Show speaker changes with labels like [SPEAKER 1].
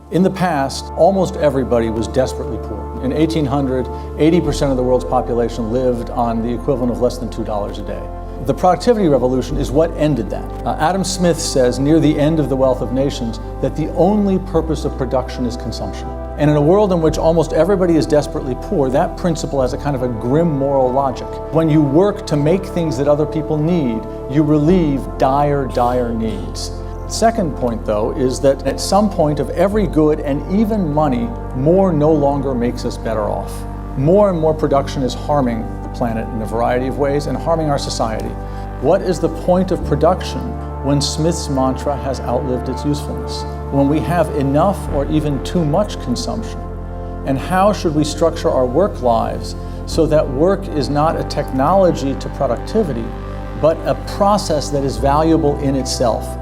[SPEAKER 1] In the past, almost everybody was desperately poor. In 1800, 80% of the world's population lived on the equivalent of less than $2 a day. The productivity revolution is what ended that. Adam Smith says near the end of The Wealth of Nations that the only purpose of production is consumption. And in a world in which almost everybody is desperately poor, that principle has a kind of a grim moral logic. When you work to make things that other people need, you relieve dire needs. Second point, though, is that at some point of every good and even money, more no longer makes us better off. More and more production is harming the planet in a variety of ways and harming our society. What is the point of production when Smith's mantra has outlived its usefulness? When we have enough or even too much consumption? And how should we structure our work lives so that work is not a technology to productivity, but a process that is valuable in itself?